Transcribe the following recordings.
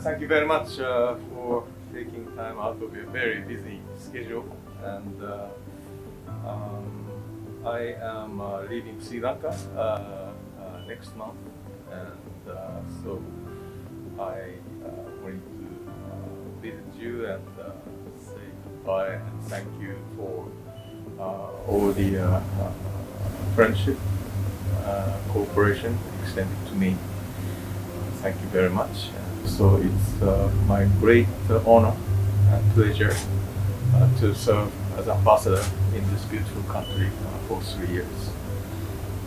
thank you very much for taking time out of your very busy schedule. And I am leaving Sri Lanka next month, and so I wanted to visit you and say goodbye and thank you for all the friendship, cooperation extended to me. Thank you very much. So it's my great honor and pleasure to serve as ambassador in this beautiful country for 3 years.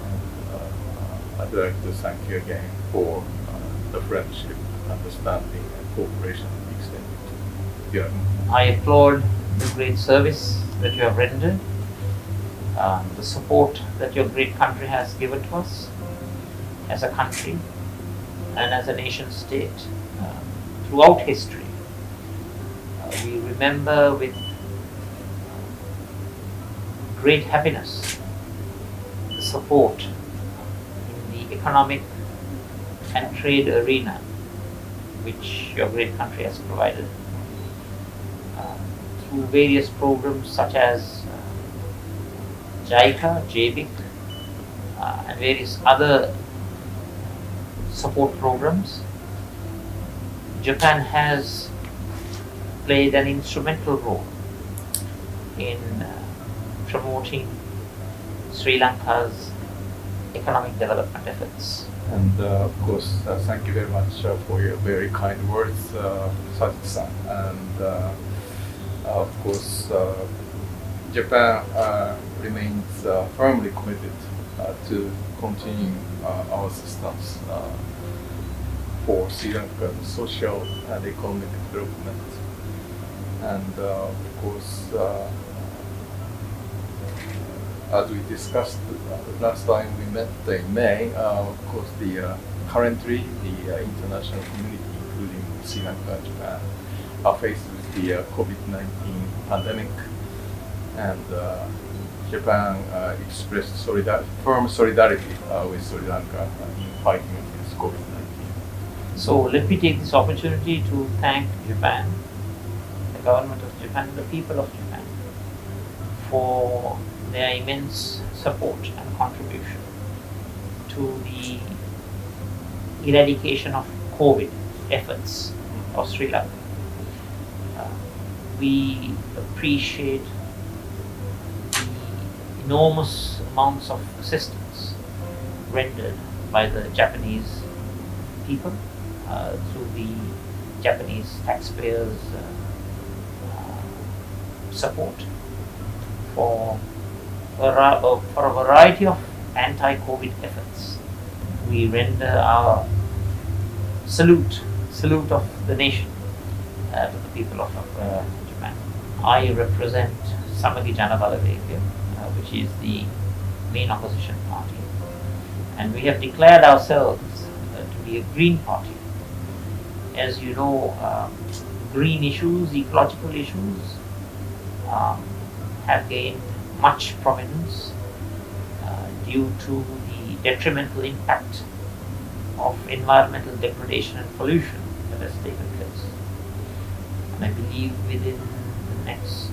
And I'd like to thank you again for the friendship, understanding, and cooperation extended to you. I applaud the great service that you have rendered, the support that your great country has given to us as a country and as a nation state throughout history. We remember with great happiness the support in the economic and trade arena which your great country has provided through various programs such as JICA, JBIC, and various other support programs. Japan has played an instrumental role in promoting Sri Lanka's economic development efforts. And of course, thank you very much for your very kind words, Sajith-san. And of course, Japan remains firmly committed to continue our assistance for Sri Lanka's social and economic development. And of course, as we discussed last time we met in May, of course, currently the international community, including Sri Lanka and Japan, are faced with the COVID-19 pandemic, and Japan expressed firm solidarity with Sri Lanka in fighting against COVID-19. So let me take this opportunity to thank Japan, the government of Japan, the people of Japan, for their immense support and contribution to the eradication of COVID efforts of Sri Lanka. We appreciate the enormous amounts of assistance rendered by the Japanese people through the Japanese taxpayers' support for a variety of anti-COVID efforts. We render our salute of the nation to the people of Japan. I represent Janabalav here, which is the main opposition party, and we have declared ourselves to be a green party. As you know, green issues, ecological issues have gained much prominence due to the detrimental impact of environmental degradation and pollution that has taken place. And I believe within the next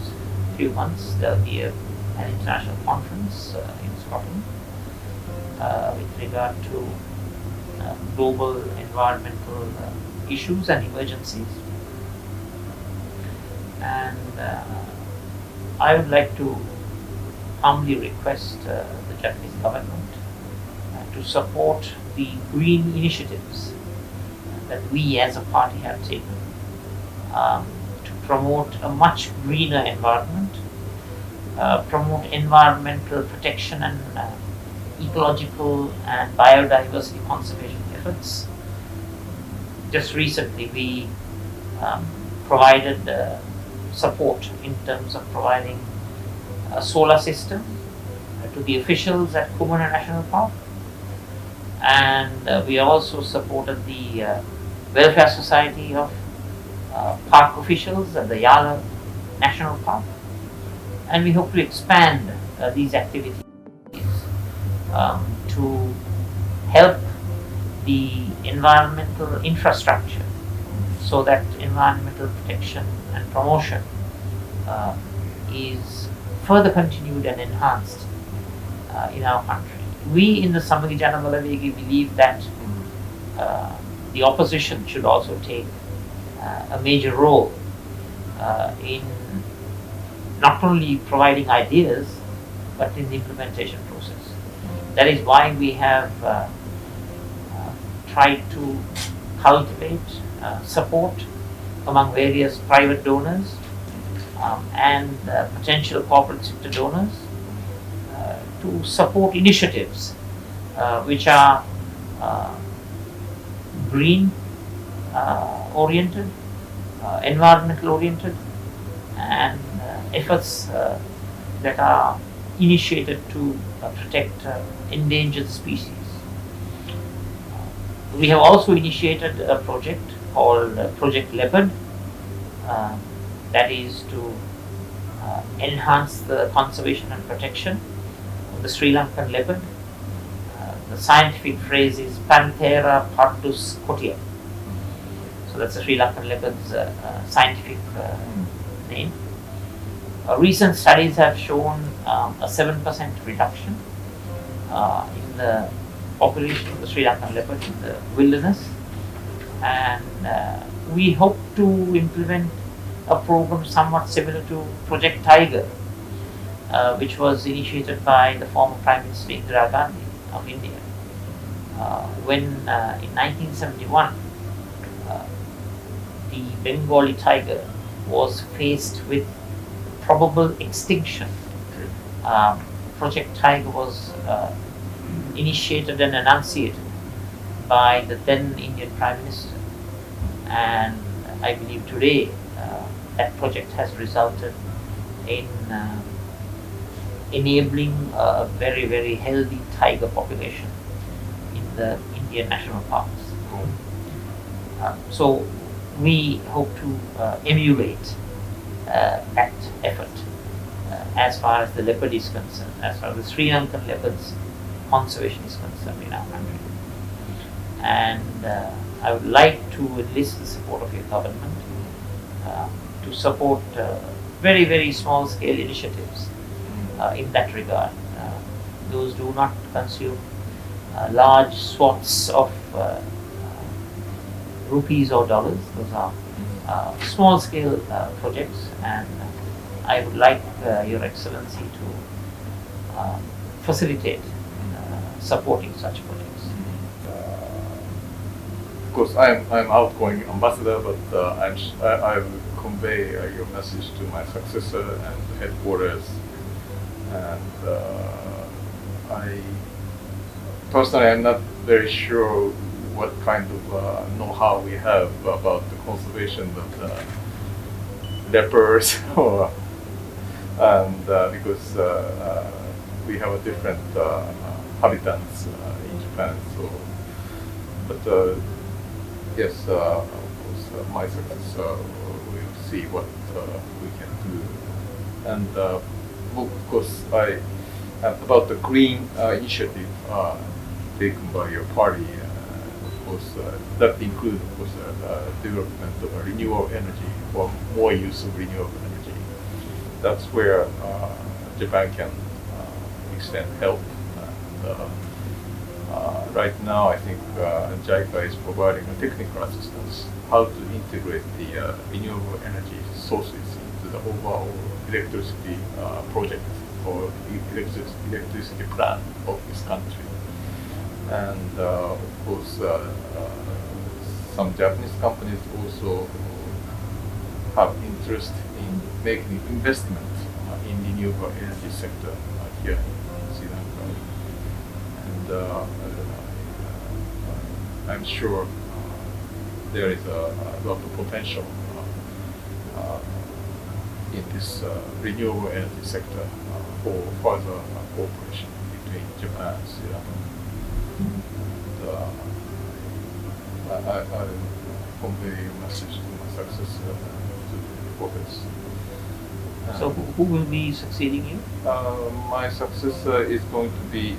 few months there will be an international conference in Scotland with regard to global environmental issues and emergencies. And I would like to humbly request the Japanese government to support the green initiatives that we as a party have taken to promote a much greener environment, promote environmental protection and ecological and biodiversity conservation efforts. Just recently we provided support in terms of providing a solar system to the officials at Kumara National Park, and we also supported the Welfare Society of park officials at the Yala National Park, and we hope to expand these activities to help the environmental infrastructure so that environmental protection and promotion is further continued and enhanced in our country. We in the Samagi Janabala believe that the opposition should also take a major role in not only providing ideas but in the implementation process. That is why we have tried to cultivate support among various private donors and potential corporate sector donors to support initiatives which are green oriented, environmental oriented, and efforts that are initiated to protect endangered species. We have also initiated a project called Project Leopard, that is to enhance the conservation and protection of the Sri Lankan leopard. The scientific phrase is Panthera pardus cotia. So that's the Sri Lankan leopard's scientific name. Recent studies have shown a 7% reduction in the population of the Sri Lankan leopard in the wilderness, and we hope to implement a program somewhat similar to Project Tiger, which was initiated by the former Prime Minister Indira Gandhi of India, when in 1971 the Bengali tiger was faced with probable extinction. Project Tiger was initiated and enunciated by the then Indian Prime Minister, and I believe today that project has resulted in enabling a very, very healthy tiger population in the Indian national parks. So we hope to emulate that effort as far as the leopard is concerned, as far as the Sri Lankan leopard's conservation is concerned in our country. And I would like to enlist the support of your government to support very, very small scale initiatives in that regard. Those do not consume large swaths of rupees or dollars. Those are small scale projects, and I would like Your Excellency to facilitate supporting such projects. Of course, I'm outgoing ambassador, but I will convey your message to my successor and headquarters. And I personally am not very sure what kind of know-how we have about the conservation of leopards, and because we have a different habitats in Japan. So, but yes, of course, my successor will see what we can do. And of course, about the green initiative taken by your party. Of course, that includes, of course, development of renewable energy or more use of renewable energy. That's where Japan can extend help. And, right now, I think JICA is providing a technical assistance how to integrate the renewable energy sources into the overall electricity project or electricity plan of this country. And of course, some Japanese companies also have interest in making investment in the renewable energy sector here in Sri Lanka. And I'm sure there is a lot of potential in this renewable energy sector for further cooperation between Japan and Sri Lanka. And I convey a message to my successor to focus. So who will be succeeding you? My successor is going to be,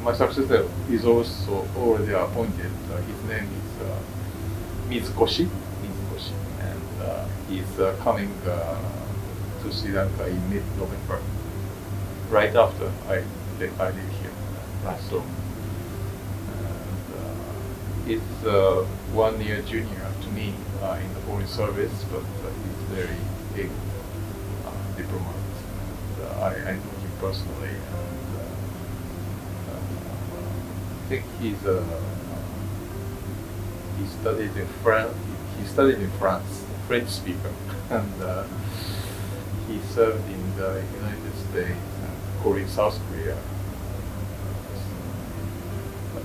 my successor is also already appointed. His name is Mizukoshi. he's coming to Sri Lanka in mid-November, right after I live here. Right. So, it's 1 year junior to me in the foreign service, but he's very big diplomat. And, I know him personally, and I think he studied in France. He studied in France, French speaker, and he served in the United States and Korea, South Korea.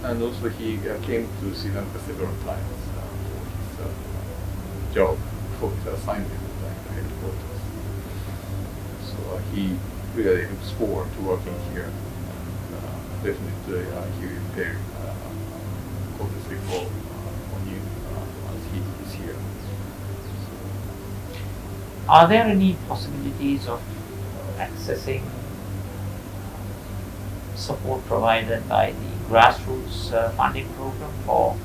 And also he came to Sri Lanka several times for his job, for his assignment at the headquarters. So he really looks forward to working here. And, definitely he will pay obviously for on you once he is here. Are there any possibilities of accessing support provided by the grassroots funding program for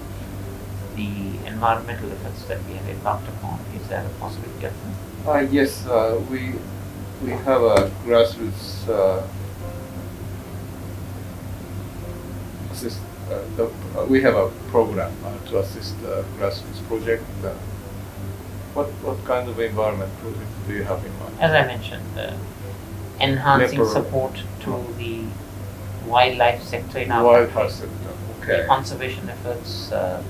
the environmental efforts that we have embarked upon? Is there a possibility of that? Yes, we have a grassroots we have a program to assist grassroots project. What kind of environment project do you have in mind? As I mentioned, enhancing Leopard. support to the wildlife sector in our Wildlife country, sector. the Okay. conservation efforts, the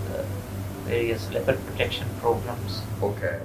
various leopard protection programs. Okay.